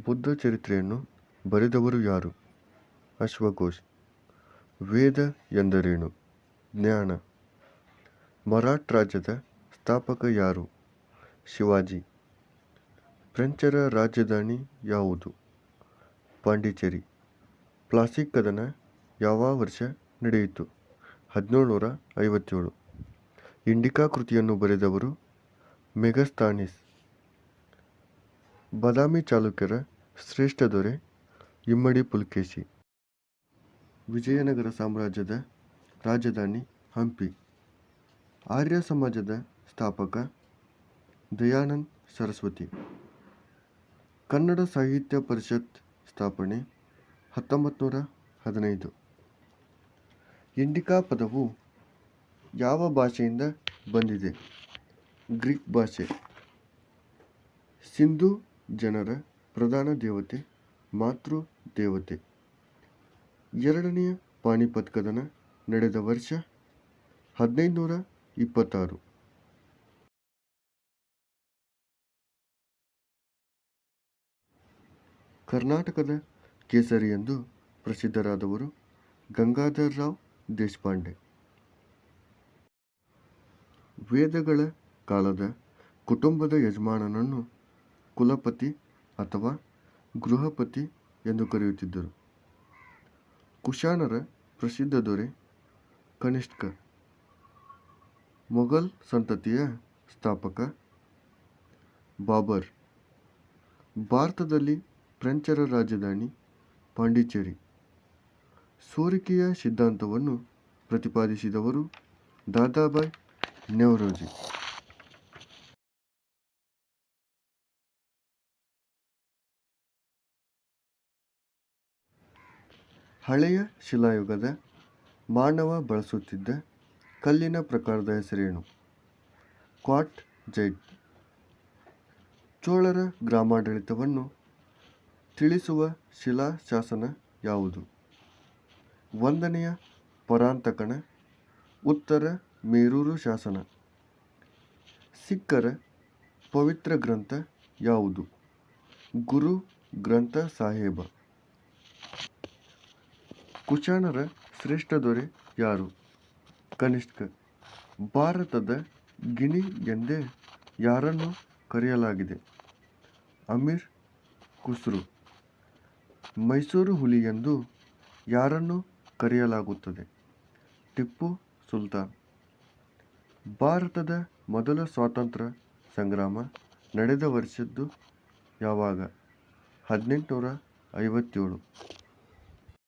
ಬುದ್ಧ ಚರಿತ್ರೆಯನ್ನು ಬರೆದವರು ಯಾರು? ಅಶ್ವಘೋಷ್. ವೇದ ಎಂದರೇನು? ಜ್ಞಾನ. ಮರಾಠ ರಾಜ್ಯದ ಸ್ಥಾಪಕ ಯಾರು? ಶಿವಾಜಿ. ಫ್ರೆಂಚರ ರಾಜಧಾನಿ ಯಾವುದು? ಪಾಂಡಿಚೇರಿ. ಪ್ಲಾಸಿ ಕದನ ಯಾವ ವರ್ಷ ನಡೆಯಿತು? 1757. ಇಂಡಿಕಾ ಕೃತಿಯನ್ನು ಬರೆದವರು ಮೆಗಸ್ತನೀಸ್. ಬಾದಾಮಿ ಚಾಲುಕ್ಯರ ಶ್ರೇಷ್ಠ ದೊರೆ ಇಮ್ಮಡಿ ಪುಲಕೇಶಿ. ವಿಜಯನಗರ ಸಾಮ್ರಾಜ್ಯದ ರಾಜಧಾನಿ ಹಂಪಿ. ಆರ್ಯ ಸಮಾಜದ ಸ್ಥಾಪಕ ದಯಾನಂದ ಸರಸ್ವತಿ. ಕನ್ನಡ ಸಾಹಿತ್ಯ ಪರಿಷತ್ ಸ್ಥಾಪನೆ 1915. ಇಂಡಿಕಾ ಪದವು ಯಾವ ಭಾಷೆಯಿಂದ ಬಂದಿದೆ? ಗ್ರೀಕ್ ಭಾಷೆ. ಸಿಂಧೂ ಜನರ ಪ್ರಧಾನ ದೇವತೆ, ಮಾತೃ ದೇವತೆ. ಎರಡನೆಯ ಪಾಣಿಪತ್ ಕದನ ನಡೆದ ವರ್ಷ 1526. ಕರ್ನಾಟಕದ ಕೇಸರಿ ಎಂದು ಪ್ರಸಿದ್ಧರಾದವರು ಗಂಗಾಧರರಾವ್ ದೇಶಪಾಂಡೆ. ವೇದಗಳ ಕಾಲದ ಕುಟುಂಬದ ಯಜಮಾನನನ್ನು ಕುಲಪತಿ ಅಥವಾ ಗೃಹಪತಿ ಎಂದು ಕರೆಯುತ್ತಿದ್ದರು. ಕುಶಾನರ ಪ್ರಸಿದ್ಧ ದೊರೆ ಕನಿಷ್ಕ. ಮೊಘಲ್ ಸಂತತಿಯ ಸ್ಥಾಪಕ ಬಾಬರ್. ಭಾರತದಲ್ಲಿ ಫ್ರೆಂಚರ ರಾಜಧಾನಿ ಪಾಂಡಿಚೇರಿ. ಸೋರಿಕೆಯ ಸಿದ್ಧಾಂತವನ್ನು ಪ್ರತಿಪಾದಿಸಿದವರು ದಾದಾಬಾಯ್ ನೌರೋಜಿ. ಹಳೆಯ ಶಿಲಾಯುಗದ ಮಾನವ ಬಳಸುತ್ತಿದ್ದ ಕಲ್ಲಿನ ಪ್ರಕಾರದ ಹೆಸರೇನು? ಕ್ವಾರ್ಟ್ಜೈಟ್. ಚೋಳರ ಗ್ರಾಮಾಡಳಿತವನ್ನು ತಿಳಿಸುವ ಶಿಲಾಶಾಸನ ಯಾವುದು? 1ನೆಯ ಪರಾಂತಕನ ಉತ್ತರ ಮೇರೂರು ಶಾಸನ. ಸಿಖ್ಖರ ಪವಿತ್ರ ಗ್ರಂಥ ಯಾವುದು? ಗುರು ಗ್ರಂಥ ಸಾಹೇಬ. ಕುಶಾನರ ಶ್ರೇಷ್ಠ ದೊರೆ ಯಾರು? ಕನಿಷ್ಕ. ಭಾರತದ ಗಿನಿ ಎಂದೇ ಯಾರನ್ನು ಕರೆಯಲಾಗಿದೆ? ಅಮೀರ್ ಖುಸ್ರು. ಮೈಸೂರು ಹುಲಿ ಎಂದು ಯಾರನ್ನು ಕರೆಯಲಾಗುತ್ತದೆ? ಟಿಪ್ಪು ಸುಲ್ತಾನ್. ಭಾರತದ ಮೊದಲ ಸ್ವಾತಂತ್ರ್ಯ ಸಂಗ್ರಾಮ ನಡೆದ ವರ್ಷದ್ದು ಯಾವಾಗ? 1857.